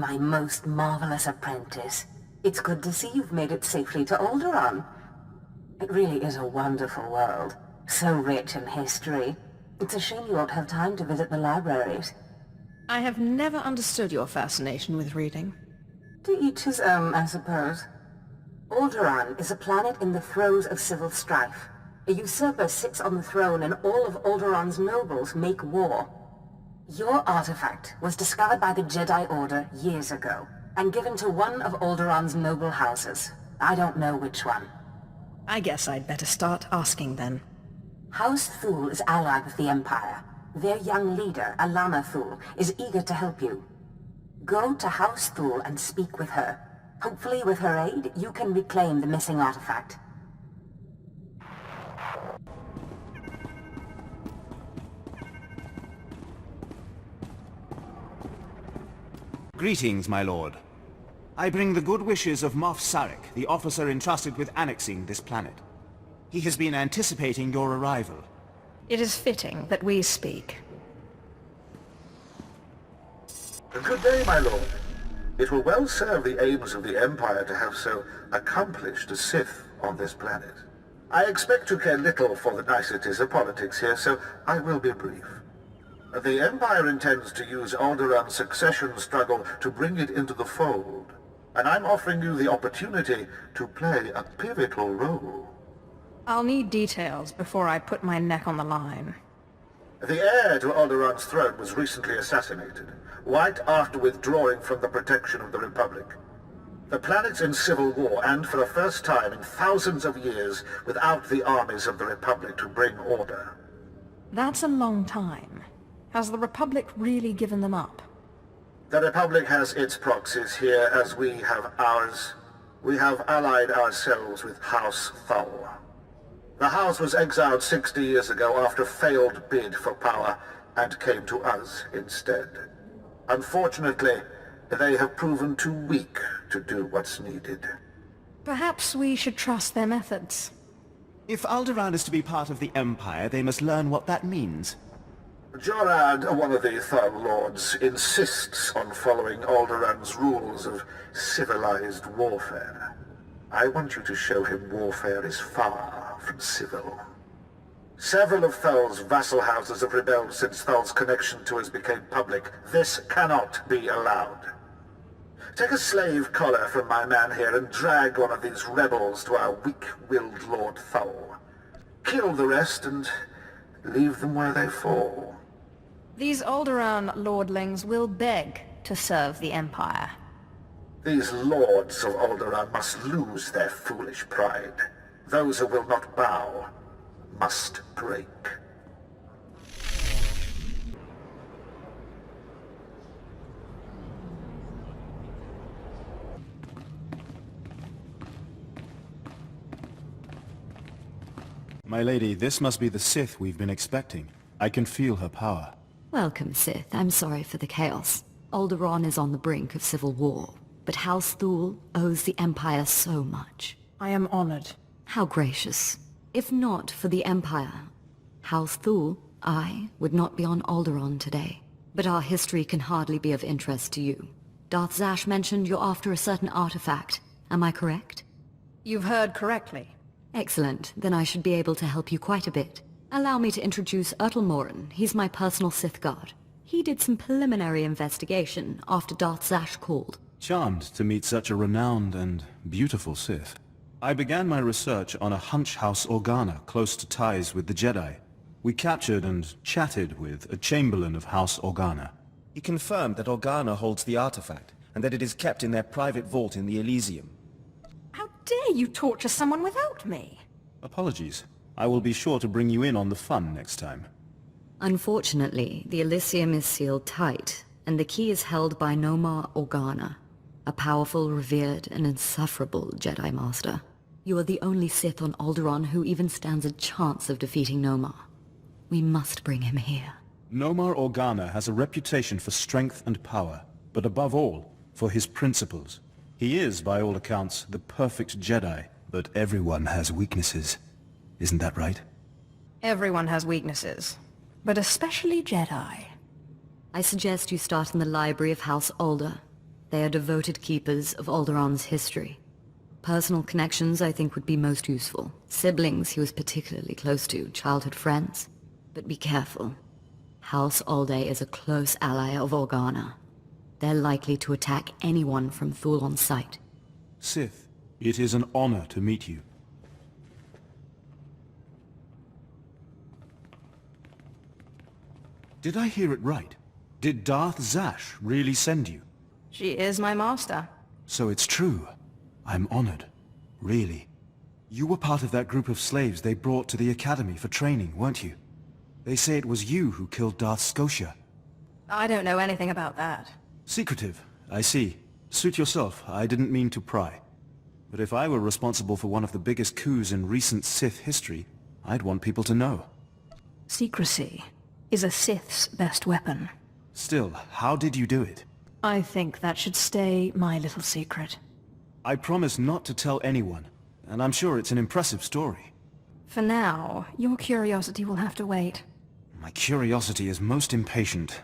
my most marvelous apprentice. It's good to see you've made it safely to Alderaan. It really is a wonderful world, so rich in history. It's a shame you won't have time to visit the libraries. I have never understood your fascination with reading. To each his own, I suppose. Alderaan is a planet in the throes of civil strife. A usurper sits on the throne and all of Alderaan's nobles make war. Your artifact was discovered by the Jedi Order years ago, and given to one of Alderaan's noble houses. I don't know which one. I guess I'd better start asking then. House Thule is allied with the Empire. Their young leader, Alana Thule, is eager to help you. Go to House Thule and speak with her. Hopefully with her aid, you can reclaim the missing artifact. Greetings, my lord. I bring the good wishes of Moff Sarek, the officer entrusted with annexing this planet. He has been anticipating your arrival. It is fitting that we speak. Good day, my lord. It will well serve the aims of the Empire to have so accomplished a Sith on this planet. I expect to care little for the niceties of politics here, so I will be brief. The Empire intends to use Alderaan's succession struggle to bring it into the fold, and I'm offering you the opportunity to play a pivotal role. I'll need details before I put my neck on the line. The heir to Alderaan's throne was recently assassinated, right after withdrawing from the protection of the Republic. The planet's in civil war, and for the first time in thousands of years, without the armies of the Republic to bring order. That's a long time. Has the Republic really given them up? The Republic has its proxies here, as we have ours. We have allied ourselves with House Thule. The House was exiled 60 years ago after a failed bid for power, and came to us instead. Unfortunately, they have proven too weak to do what's needed. Perhaps we should trust their methods. If Alderaan is to be part of the Empire, they must learn what that means. Jorad, one of the Thule Lords, insists on following Alderaan's rules of civilized warfare. I want you to show him warfare is far from civil. Several of Thule's vassal houses have rebelled since Thule's connection to us became public. This cannot be allowed. Take a slave collar from my man here and drag one of these rebels to our weak-willed Lord Thule. Kill the rest and leave them where they fall. These Alderaan lordlings will beg to serve the Empire. These lords of Alderaan must lose their foolish pride. Those who will not bow must break. My lady, this must be the Sith we've been expecting. I can feel her power. Welcome, Sith. I'm sorry for the chaos. Alderaan is on the brink of civil war, but House Thule owes the Empire so much. I am honored. How gracious. If not for the Empire, House Thule, I would not be on Alderaan today. But our history can hardly be of interest to you. Darth Zash mentioned you're after a certain artifact. Am I correct? You've heard correctly. Excellent. Then I should be able to help you quite a bit. Allow me to introduce Morin. He's my personal Sith guard. He did some preliminary investigation after Darth Zash called. Charmed to meet such a renowned and beautiful Sith. I began my research on a Hunch House Organa close to ties with the Jedi. We captured and chatted with a Chamberlain of House Organa. He confirmed that Organa holds the artifact, and that it is kept in their private vault in the Elysium. How dare you torture someone without me? Apologies. I will be sure to bring you in on the fun next time. Unfortunately, the Elysium is sealed tight, and the key is held by Nomar Organa, a powerful, revered, and insufferable Jedi Master. You are the only Sith on Alderaan who even stands a chance of defeating Nomar. We must bring him here. Nomar Organa has a reputation for strength and power, but above all, for his principles. He is, by all accounts, the perfect Jedi, but everyone has weaknesses. Isn't that right? Everyone has weaknesses, but especially Jedi. I suggest you start in the library of House Alder. They are devoted keepers of Alderaan's history. Personal connections I think would be most useful. Siblings he was particularly close to, childhood friends. But be careful. House Alday is a close ally of Organa. They're likely to attack anyone from Thule on sight. Sith, it is an honor to meet you. Did I hear it right? Did Darth Zash really send you? She is my master. So it's true. I'm honored. Really. You were part of that group of slaves they brought to the academy for training, weren't you? They say it was you who killed Darth Scotia. I don't know anything about that. Secretive, I see. Suit yourself, I didn't mean to pry. But if I were responsible for one of the biggest coups in recent Sith history, I'd want people to know. Secrecy is a Sith's best weapon. Still, how did you do it? I think that should stay my little secret. I promise not to tell anyone, and I'm sure it's an impressive story. For now, your curiosity will have to wait. My curiosity is most impatient.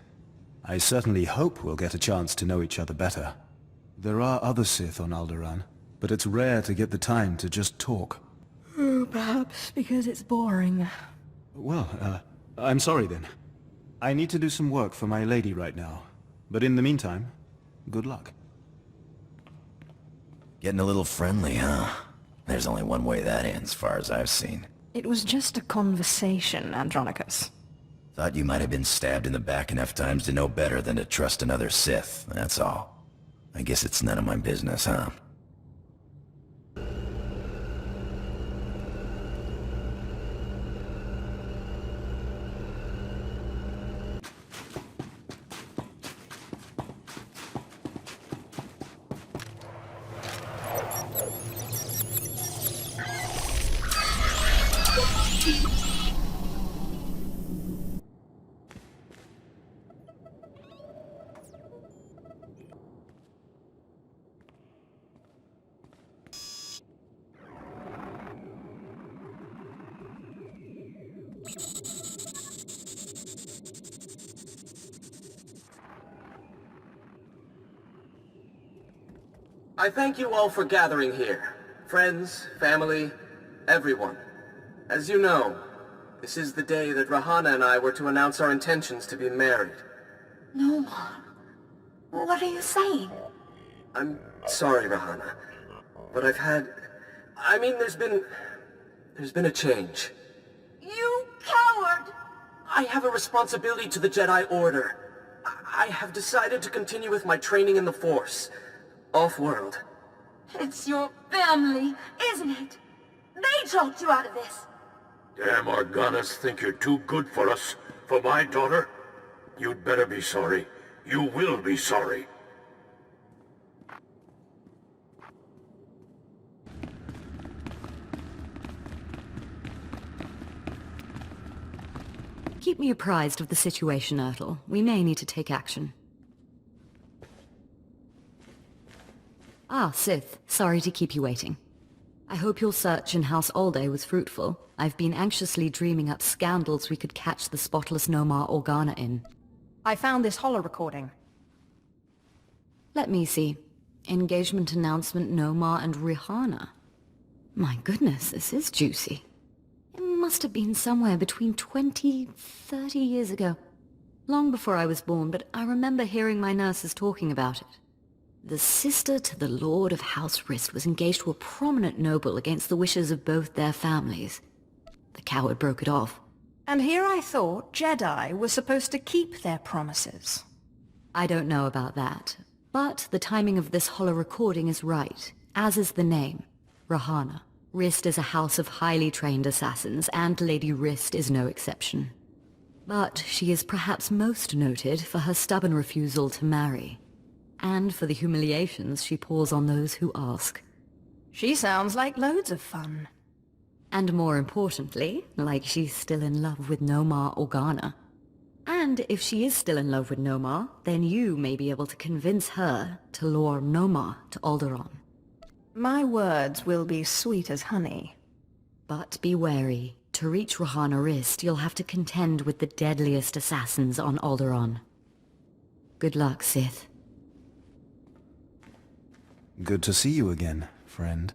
I certainly hope we'll get a chance to know each other better. There are other Sith on Alderaan, but it's rare to get the time to just talk. Perhaps because it's boring. Well, I'm sorry then. I need to do some work for my lady right now. But in the meantime, good luck. Getting a little friendly, huh? There's only one way that ends, far as I've seen. It was just a conversation, Andronicus. Thought you might have been stabbed in the back enough times to know better than to trust another Sith, that's all. I guess it's none of my business, huh? I thank you all for gathering here. Friends, family, everyone. As you know, this is the day that Rahana and I were to announce our intentions to be married. No, what are you saying? I'm sorry, Rahana, but there's been a change. You coward! I have a responsibility to the Jedi Order. I have decided to continue with my training in the Force. Off-world. It's your family, isn't it? They talked you out of this. Damn Organas think you're too good for us, for my daughter? You'd better be sorry. You will be sorry. Keep me apprised of the situation, Ertl. We may need to take action. Ah, Sith. Sorry to keep you waiting. I hope your search in House Alday was fruitful. I've been anxiously dreaming up scandals we could catch the spotless Nomar Organa in. I found this holo-recording. Let me see. Engagement announcement Nomar and Rihanna. My goodness, this is juicy. It must have been somewhere between 20, 30 years ago. Long before I was born, but I remember hearing my nurses talking about it. The sister to the Lord of House Rist was engaged to a prominent noble against the wishes of both their families. The coward broke it off. And here I thought Jedi were supposed to keep their promises. I don't know about that, but the timing of this holo-recording is right, as is the name, Rahana. Rist is a house of highly trained assassins, and Lady Rist is no exception. But she is perhaps most noted for her stubborn refusal to marry. And for the humiliations she pours on those who ask. She sounds like loads of fun. And more importantly, like she's still in love with Nomar Organa. And if she is still in love with Nomar, then you may be able to convince her to lure Nomar to Alderaan. My words will be sweet as honey. But be wary. To reach Rahana Rist, you'll have to contend with the deadliest assassins on Alderaan. Good luck, Sith. Good to see you again, friend.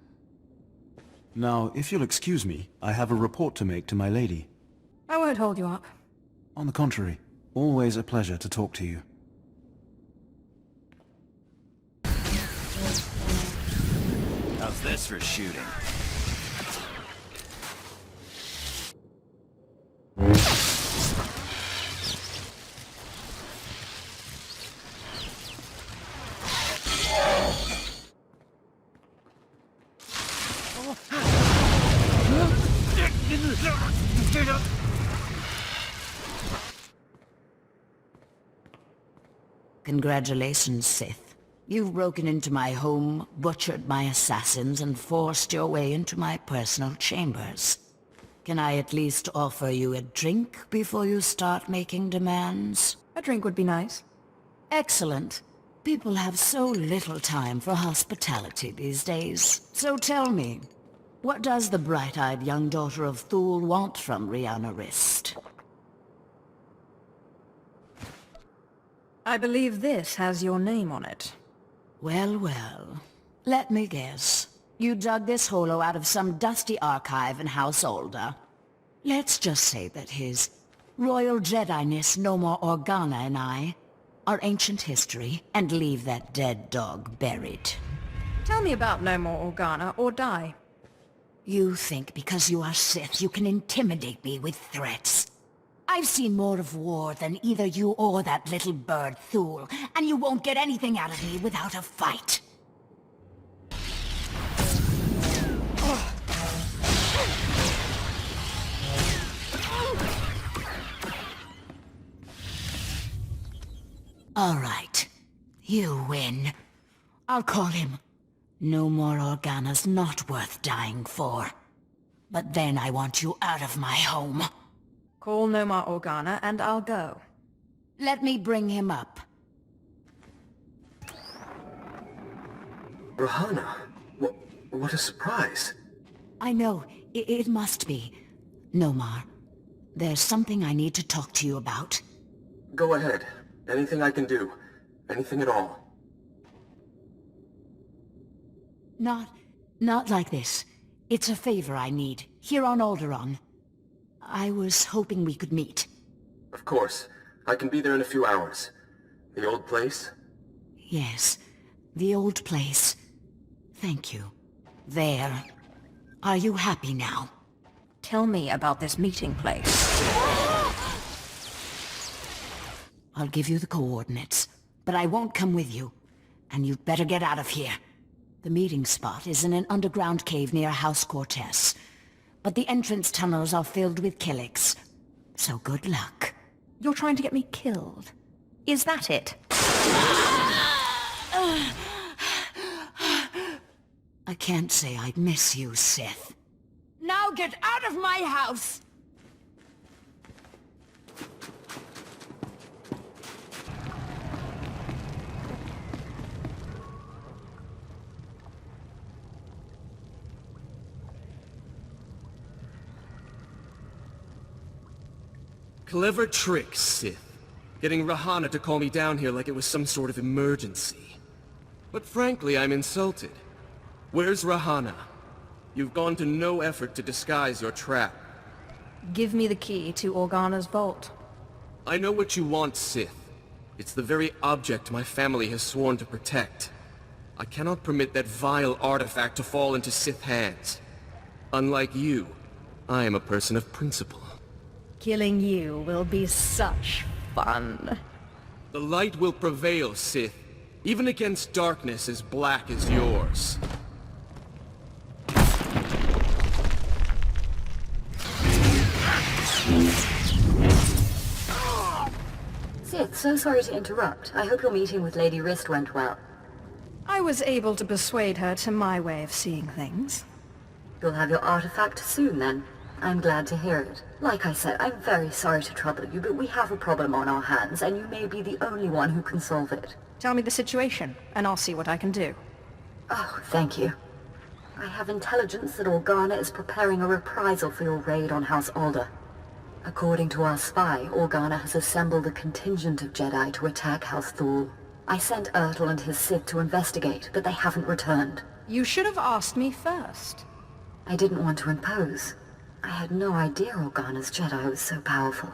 Now, if you'll excuse me, I have a report to make to my lady. I won't hold you up. On the contrary, always a pleasure to talk to you. How's this for shooting? Congratulations, Sith. You've broken into my home, butchered my assassins, and forced your way into my personal chambers. Can I at least offer you a drink before you start making demands? A drink would be nice. Excellent. People have so little time for hospitality these days. So tell me, what does the bright-eyed young daughter of Thule want from Rihanna Rist? I believe this has your name on it. Well, well. Let me guess. You dug this holo out of some dusty archive in House Older. Let's just say that his Royal Jedi-ness Nomar Organa and I are ancient history, and leave that dead dog buried. Tell me about No More Organa or die. You think because you are Sith you can intimidate me with threats. I've seen more of war than either you or that little bird Thule, and you won't get anything out of me without a fight. All right. You win. I'll call him. No More Organa's not worth dying for. But then I want you out of my home. Call Nomar Organa and I'll go. Let me bring him up. Rahana, what a surprise. I know, it must be. Nomar, there's something I need to talk to you about. Go ahead. Anything I can do. Anything at all. Not like this. It's a favor I need, here on Alderaan. I was hoping we could meet. Of course. I can be there in a few hours. The old place? Yes, the old place. Thank you. There. Are you happy now? Tell me about this meeting place. I'll give you the coordinates, but I won't come with you. And you'd better get out of here. The meeting spot is in an underground cave near House Cortez. But the entrance tunnels are filled with Killiks. So good luck. You're trying to get me killed. Is that it? I can't say I'd miss you, Sith. Now get out of my house! Clever trick, Sith. Getting Rahana to call me down here like it was some sort of emergency. But frankly, I'm insulted. Where's Rahana? You've gone to no effort to disguise your trap. Give me the key to Organa's vault. I know what you want, Sith. It's the very object my family has sworn to protect. I cannot permit that vile artifact to fall into Sith hands. Unlike you, I am a person of principle. Killing you will be such fun. The light will prevail, Sith, even against darkness as black as yours. Sith, so sorry to interrupt. I hope your meeting with Lady Rist went well. I was able to persuade her to my way of seeing things. You'll have your artifact soon, then. I'm glad to hear it. Like I said, I'm very sorry to trouble you, but we have a problem on our hands, and you may be the only one who can solve it. Tell me the situation, and I'll see what I can do. Oh, thank you. I have intelligence that Organa is preparing a reprisal for your raid on House Alder. According to our spy, Organa has assembled a contingent of Jedi to attack House Thule. I sent Ertl and his Sith to investigate, but they haven't returned. You should have asked me first. I didn't want to impose. I had no idea Organa's Jedi was so powerful.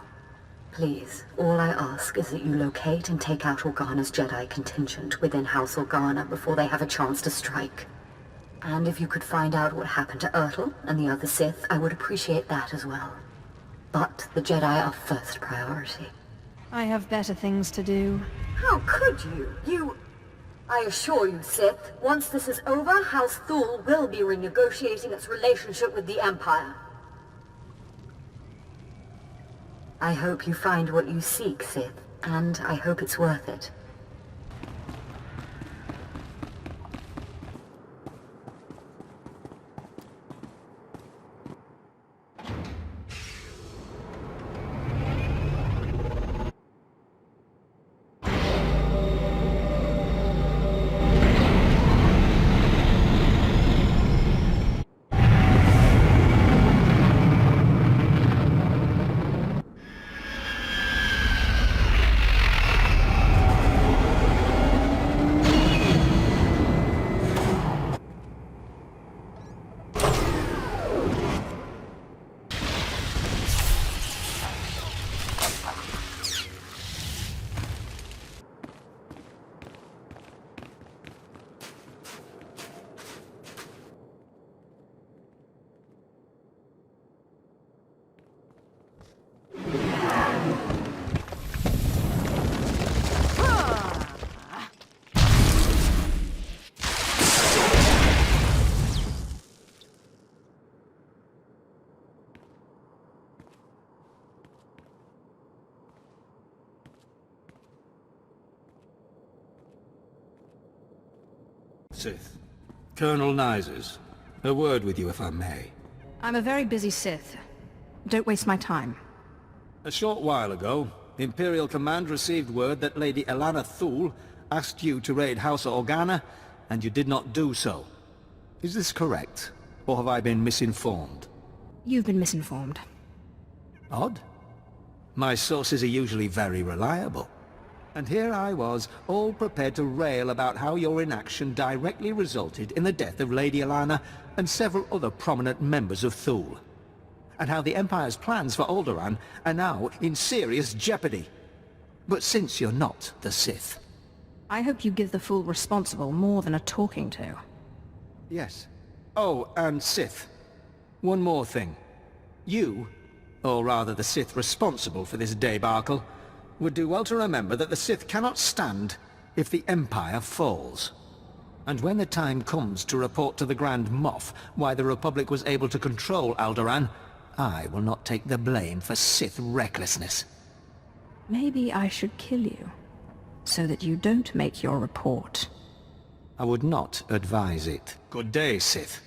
Please, all I ask is that you locate and take out Organa's Jedi contingent within House Organa before they have a chance to strike. And if you could find out what happened to Ertl and the other Sith, I would appreciate that as well. But the Jedi are first priority. I have better things to do. How could you? I assure you, Sith, once this is over, House Thul will be renegotiating its relationship with the Empire. I hope you find what you seek, Sith, and I hope it's worth it. Sith. Colonel Nyses. A word with you, if I may. I'm a very busy Sith. Don't waste my time. A short while ago, Imperial Command received word that Lady Elana Thul asked you to raid House Organa, and you did not do so. Is this correct, or have I been misinformed? You've been misinformed. Odd. My sources are usually very reliable. And here I was, all prepared to rail about how your inaction directly resulted in the death of Lady Elana and several other prominent members of Thul. And how the Empire's plans for Alderaan are now in serious jeopardy. But since you're not the Sith... I hope you give the fool responsible more than a talking to. Yes. Oh, and Sith. One more thing. You, or rather the Sith responsible for this debacle, would do well to remember that the Sith cannot stand if the Empire falls. And when the time comes to report to the Grand Moff why the Republic was able to control Alderaan, I will not take the blame for Sith recklessness. Maybe I should kill you, so that you don't make your report. I would not advise it. Good day, Sith.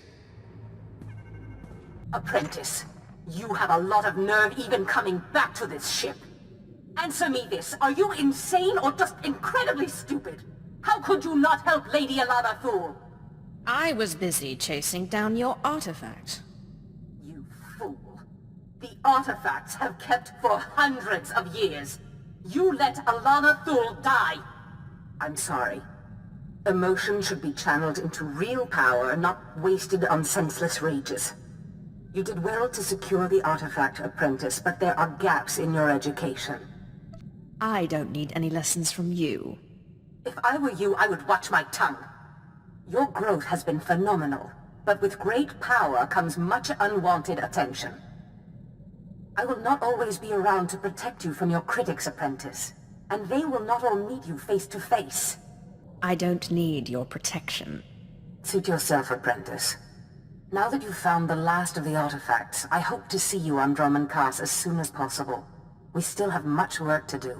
Apprentice, you have a lot of nerve even coming back to this ship. Answer me this, are you insane or just incredibly stupid? How could you not help Lady Elana Thul? I was busy chasing down your artifact. You fool. The artifacts have kept for hundreds of years. You let Elana Thul die. I'm sorry. Emotion should be channeled into real power, not wasted on senseless rages. You did well to secure the artifact, Apprentice, but there are gaps in your education. I don't need any lessons from you. If I were you, I would watch my tongue. Your growth has been phenomenal, but with great power comes much unwanted attention. I will not always be around to protect you from your critics, Apprentice, and they will not all meet you face to face. I don't need your protection. Suit yourself, Apprentice. Now that you've found the last of the artifacts, I hope to see you on Dromund Kaas as soon as possible. We still have much work to do.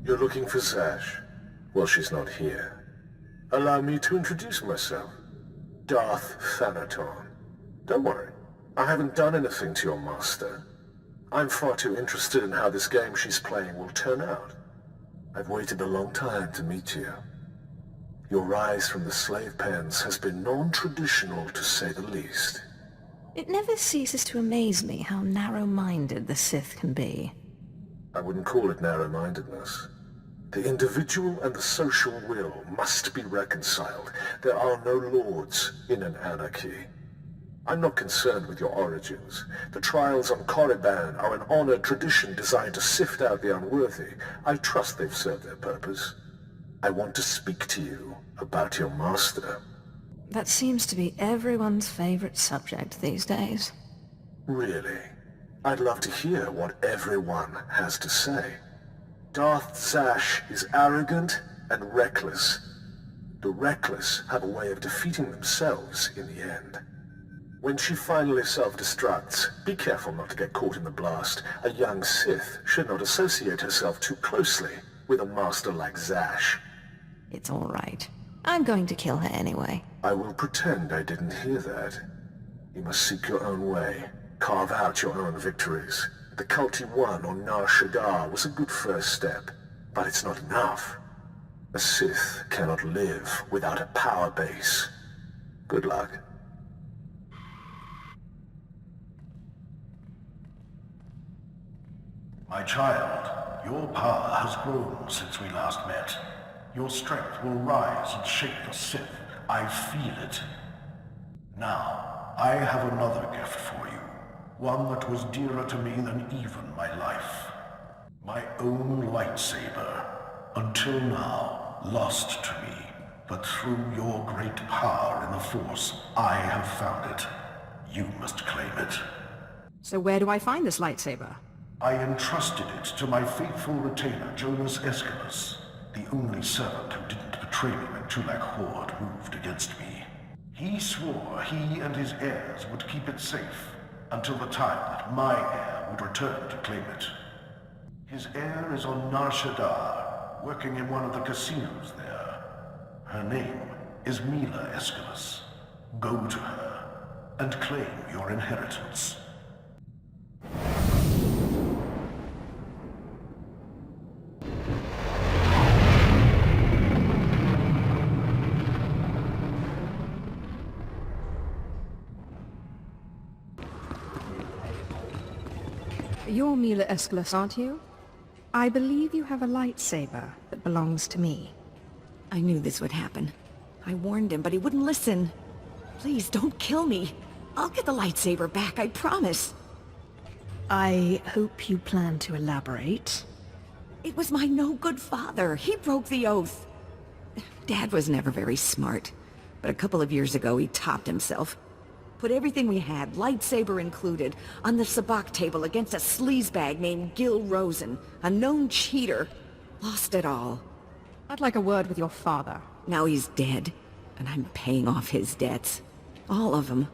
You're looking for Zash? Well, she's not here. Allow me to introduce myself. Darth Thanaton. Don't worry. I haven't done anything to your master. I'm far too interested in how this game she's playing will turn out. I've waited a long time to meet you. Your rise from the slave pens has been non-traditional, to say the least. It never ceases to amaze me how narrow-minded the Sith can be. I wouldn't call it narrow-mindedness. The individual and the social will must be reconciled. There are no lords in an anarchy. I'm not concerned with your origins. The trials on Korriban are an honored tradition designed to sift out the unworthy. I trust they've served their purpose. I want to speak to you about your master. That seems to be everyone's favorite subject these days. Really? I'd love to hear what everyone has to say. Darth Zash is arrogant and reckless. The reckless have a way of defeating themselves in the end. When she finally self-destructs, be careful not to get caught in the blast. A young Sith should not associate herself too closely with a master like Zash. It's all right. I'm going to kill her anyway. I will pretend I didn't hear that. You must seek your own way. Carve out your own victories. The cult you won on Nar Shaddaa was a good first step, but it's not enough. A Sith cannot live without a power base. Good luck. My child, your power has grown since we last met. Your strength will rise and shake the Sith. I feel it. Now, I have another gift for you. One that was dearer to me than even my life. My own lightsaber. Until now, lost to me. But through your great power in the Force, I have found it. You must claim it. So where do I find this lightsaber? I entrusted it to my faithful retainer, Jonas Escalus, the only servant who didn't betray me when Tulak Horde moved against me. He swore he and his heirs would keep it safe until the time that my heir would return to claim it. His heir is on Nar Shaddaa, working in one of the casinos there. Her name is Mila Escalus. Go to her and claim your inheritance. You're Mila Escalus, aren't you? I believe you have a lightsaber that belongs to me. I knew this would happen. I warned him, but he wouldn't listen. Please, don't kill me. I'll get the lightsaber back, I promise. I hope you plan to elaborate. It was my no-good father. He broke the oath. Dad was never very smart, but a couple of years ago he topped himself. Put everything we had, lightsaber included, on the sabacc table against a sleazebag named Gil Rosen, a known cheater. Lost it all. I'd like a word with your father. Now he's dead, and I'm paying off his debts. All of them.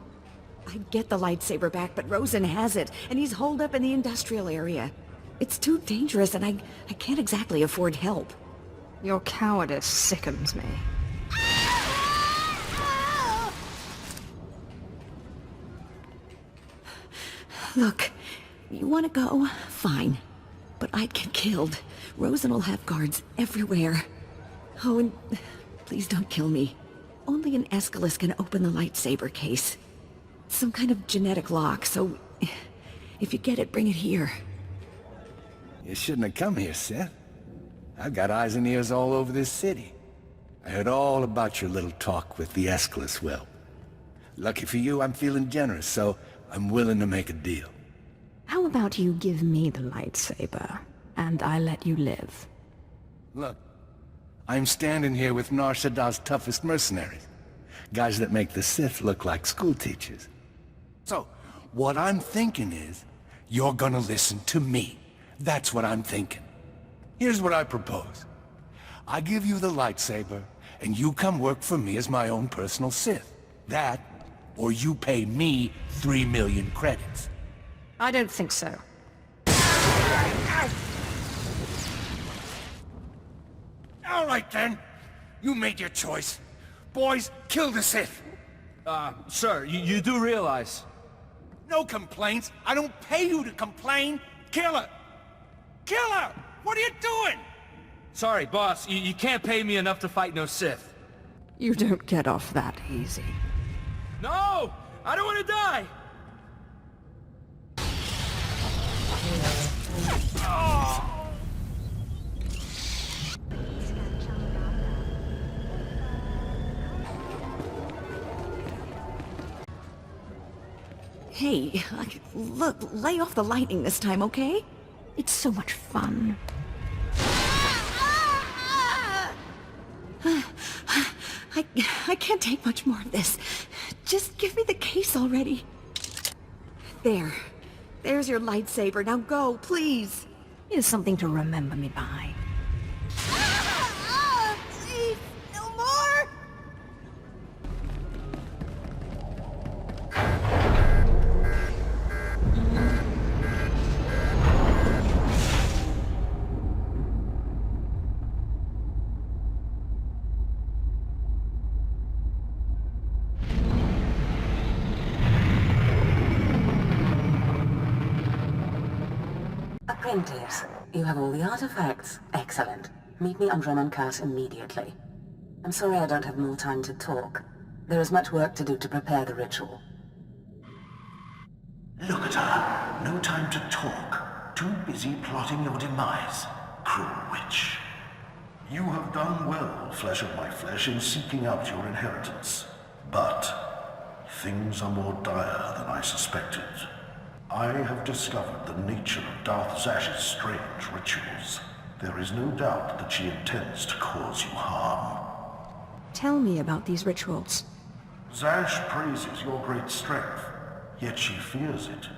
I'd get the lightsaber back, but Rosen has it, and he's holed up in the industrial area. It's too dangerous, and I can't exactly afford help. Your cowardice sickens me. Look, you want to go? Fine. But I'd get killed. Rosen will have guards everywhere. Oh, and please don't kill me. Only an Escalus can open the lightsaber case. Some kind of genetic lock, so if you get it, bring it here. You shouldn't have come here, Seth. I've got eyes and ears all over this city. I heard all about your little talk with the Escalus whelp. Lucky for you, I'm feeling generous, so I'm willing to make a deal. How about you give me the lightsaber, and I let you live? Look, I'm standing here with Nar Shaddaa's toughest mercenaries. Guys that make the Sith look like school teachers. So, what I'm thinking is, you're gonna listen to me. That's what I'm thinking. Here's what I propose. I give you the lightsaber, and you come work for me as my own personal Sith. That, or you pay me 3 million credits. I don't think so. All right then. You made your choice. Boys, kill the Sith. Sir, you do realize... No complaints. I don't pay you to complain. Kill her! Kill her! What are you doing? Sorry, boss. You can't pay me enough to fight no Sith. You don't get off that easy. No! I don't want to die! Hey, look, lay off the lightning this time, okay? It's so much fun. I can't take much more of this. Just give me the case already. There. There's your lightsaber. Now go, please. Here's something to remember me by. Please, no more! Apprentice, you have all the artifacts. Excellent. Meet me on Drummond Cart immediately. I'm sorry I don't have more time to talk. There is much work to do to prepare the ritual. Look at her. No time to talk. Too busy plotting your demise. Cruel witch. You have done well, flesh of my flesh, in seeking out your inheritance. But things are more dire than I suspected. I have discovered the nature of Darth Zash's strange rituals. There is no doubt that she intends to cause you harm. Tell me about these rituals. Zash praises your great strength, yet she fears it.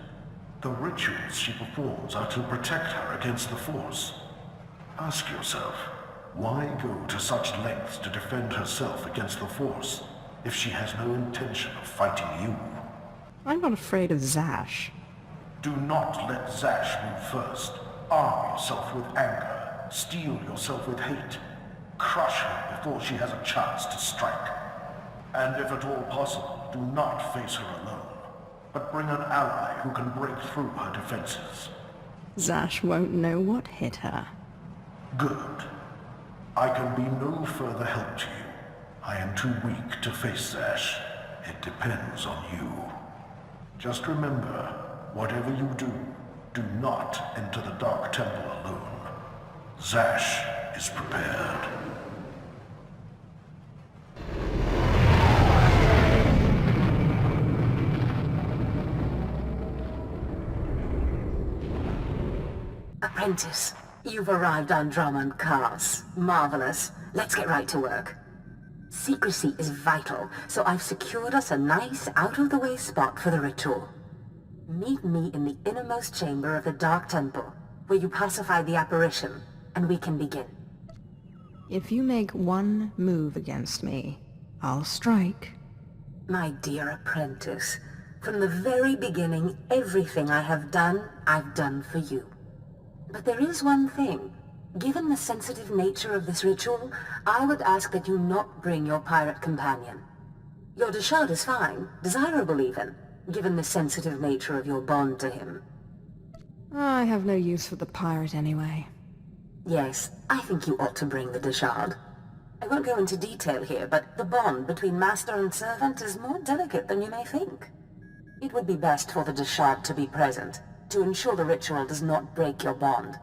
The rituals she performs are to protect her against the Force. Ask yourself, why go to such lengths to defend herself against the Force, if she has no intention of fighting you? I'm not afraid of Zash. Do not let Zash move first. Arm yourself with anger. Steel yourself with hate. Crush her before she has a chance to strike. And if at all possible, do not face her alone, but bring an ally who can break through her defenses. Zash won't know what hit her. Good. I can be no further help to you. I am too weak to face Zash. It depends on you. Just remember, whatever you do, do not enter the Dark Temple alone. Zash is prepared. Apprentice, you've arrived on Drummond Cars. Marvelous. Let's get right to work. Secrecy is vital, so I've secured us a nice, out-of-the-way spot for the ritual. Meet me in the innermost chamber of the Dark Temple, where you pacify the apparition, and we can begin. If you make one move against me, I'll strike. My dear apprentice, from the very beginning, everything I have done, I've done for you. But there is one thing. Given the sensitive nature of this ritual, I would ask that you not bring your pirate companion. Your Deshard is fine, desirable even, given the sensitive nature of your bond to him. I have no use for the pirate anyway. Yes, I think you ought to bring the Deshard. I won't go into detail here, but the bond between master and servant is more delicate than you may think. It would be best for the Deshard to be present, to ensure the ritual does not break your bond.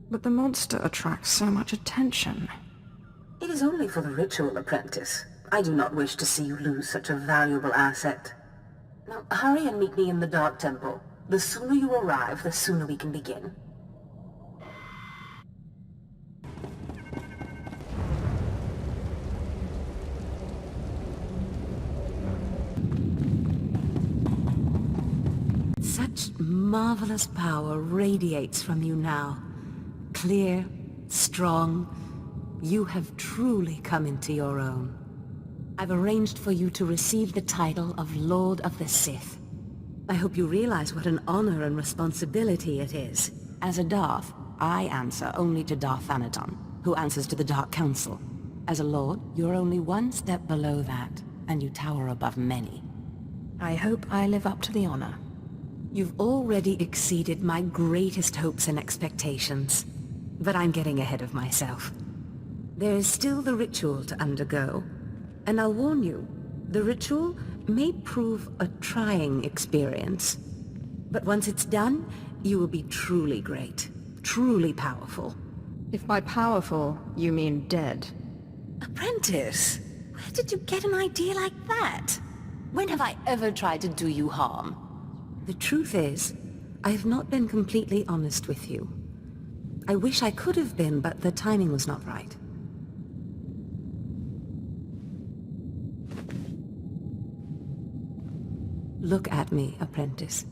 But the monster attracts so much attention. It is only for the ritual, apprentice. I do not wish to see you lose such a valuable asset. Now, hurry and meet me in the Dark Temple. The sooner you arrive, the sooner we can begin. Such marvelous power radiates from you now. Clear, strong, you have truly come into your own. I've arranged for you to receive the title of Lord of the Sith. I hope you realize what an honor and responsibility it is. As a Darth, I answer only to Darth Thanaton, who answers to the Dark Council. As a Lord, you're only one step below that, and you tower above many. I hope I live up to the honor. You've already exceeded my greatest hopes and expectations, but I'm getting ahead of myself. There is still the ritual to undergo, and I'll warn you, the ritual may prove a trying experience. But once it's done, you will be truly great, truly powerful. If by powerful, you mean dead. Apprentice, where did you get an idea like that? When have I ever tried to do you harm? The truth is, I have not been completely honest with you. I wish I could have been, but the timing was not right. Look at me, apprentice.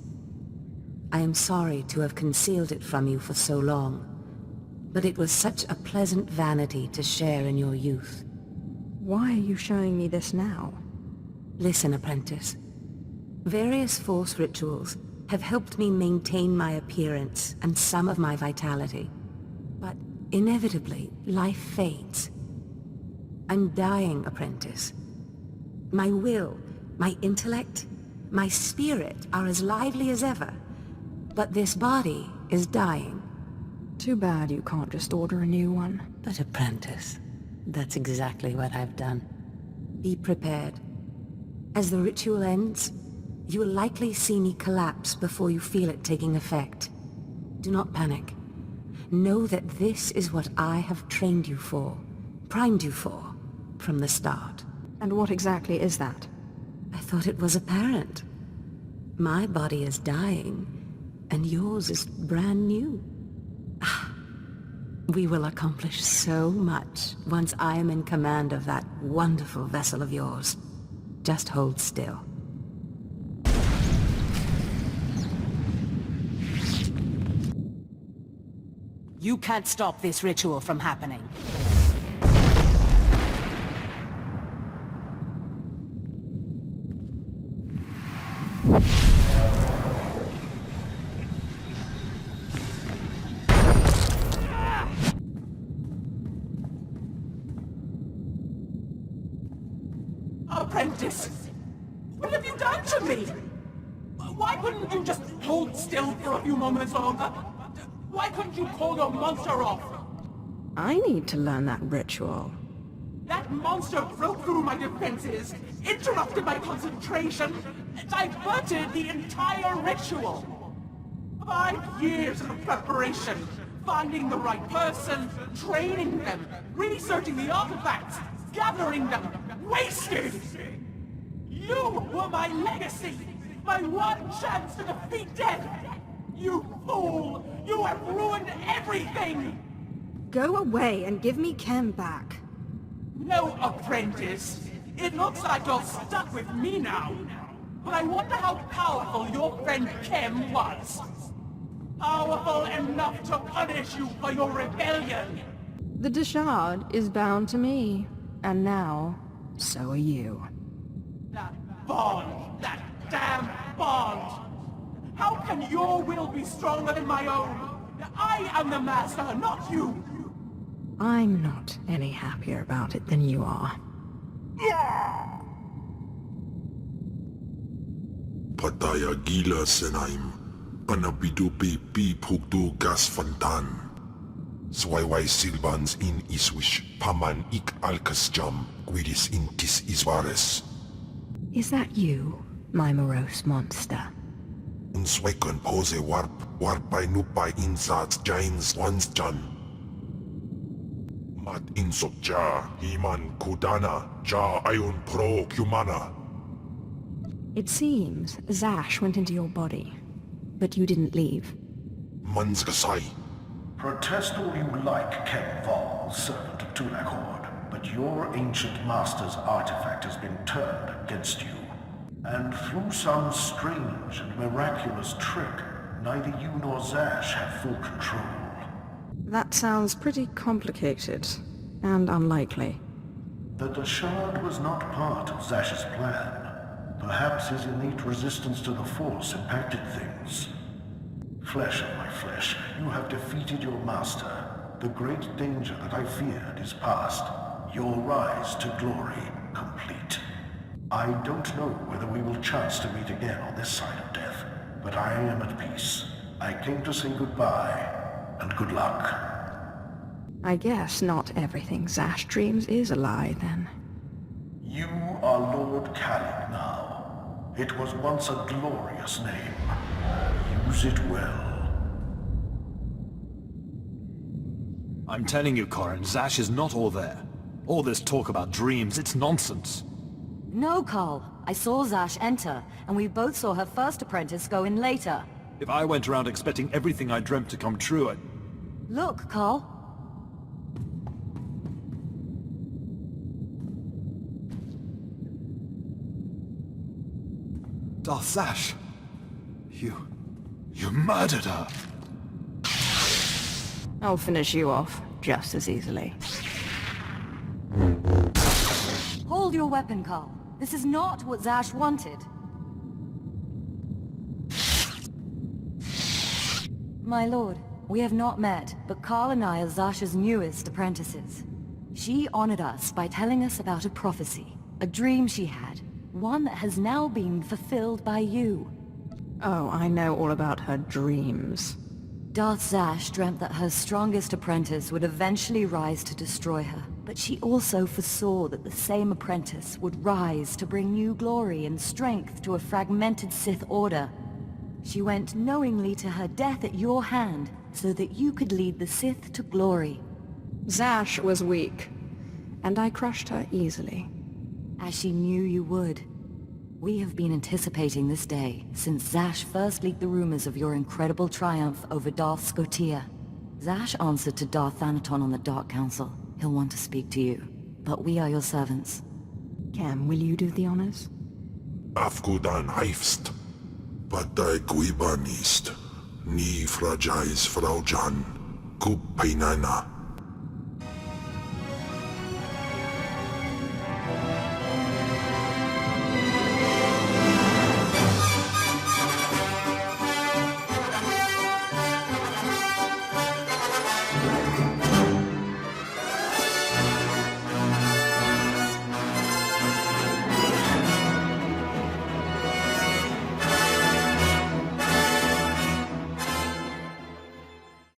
I am sorry to have concealed it from you for so long, but it was such a pleasant vanity to share in your youth. Why are you showing me this now? Listen, apprentice. Various Force rituals have helped me maintain my appearance and some of my vitality. But inevitably, life fades. I'm dying, apprentice. My will, my intellect, my spirit are as lively as ever. But this body is dying. Too bad you can't just order a new one. But apprentice, that's exactly what I've done. Be prepared. As the ritual ends, you will likely see me collapse before you feel it taking effect. Do not panic. Know that this is what I have trained you for, primed you for, from the start. And what exactly is that? I thought it was apparent. My body is dying, and yours is brand new. We will accomplish so much once I am in command of that wonderful vessel of yours. Just hold still. You can't stop this ritual from happening. Apprentice! What have you done to me? Why couldn't you just hold still for a few moments longer? Why couldn't you call your monster off? I need to learn that ritual. That monster broke through my defenses, interrupted my concentration, diverted the entire ritual. 5 years of preparation, finding the right person, training them, researching the artifacts, gathering them, wasted! You were my legacy, my one chance to defeat death! You fool! You have ruined everything! Go away and give me Kem back. No, apprentice. It looks like you're stuck with me now. But I wonder how powerful your friend Kem was. Powerful enough to punish you for your rebellion. The Deshard is bound to me. And now, so are you. That bond! That damn bond! How can your will be stronger than my own? I am the master, not you! I'm not any happier about it than you are. Pataya gila senaim, panabido pi pugdo gas fantan. Swaiwai silbans in iswish, paman ik alkas jam, guidis intis isvares. Is that you, my morose monster? Unswekon pose warpai nupai insats jains once jan. Mat insok ja, himan kudana, ja ayon pro humana. It seems Zash went into your body, but you didn't leave. Mansgasai. Protest all you like, Ken Vol, servant of Tulak Horde, but your ancient master's artifact has been turned against you. And through some strange and miraculous trick, neither you nor Zash have full control. That sounds pretty complicated, and unlikely. The Deshard was not part of Zash's plan. Perhaps his innate resistance to the Force impacted things. Flesh of my flesh, you have defeated your master. The great danger that I feared is past. Your rise to glory complete. I don't know whether we will chance to meet again on this side of death, but I am at peace. I came to say goodbye, and good luck. I guess not everything Zash dreams is a lie, then. You are Lord Khalid now. It was once a glorious name. Use it well. I'm telling you, Corin, Zash is not all there. All this talk about dreams, it's nonsense. No, Carl. I saw Zash enter, and we both saw her first apprentice go in later. If I went around expecting everything I dreamt to come true, I'd... Look, Carl. Darth Zash! You murdered her! I'll finish you off just as easily. Hold your weapon, Carl. This is not what Zash wanted. My lord, we have not met, but Carl and I are Zash's newest apprentices. She honored us by telling us about a prophecy, a dream she had, one that has now been fulfilled by you. Oh, I know all about her dreams. Darth Zash dreamt that her strongest apprentice would eventually rise to destroy her, but she also foresaw that the same apprentice would rise to bring new glory and strength to a fragmented Sith order. She went knowingly to her death at your hand, so that you could lead the Sith to glory. Zash was weak, and I crushed her easily. As she knew you would. We have been anticipating this day since Zash first leaked the rumors of your incredible triumph over Darth Swtor. Zash answered to Darth Thanaton on the Dark Council. He'll want to speak to you, but we are your servants. Cam, will you do the honors? Afgudan heifst, Patai guibanist, ni fragais fraujan, kup peinana.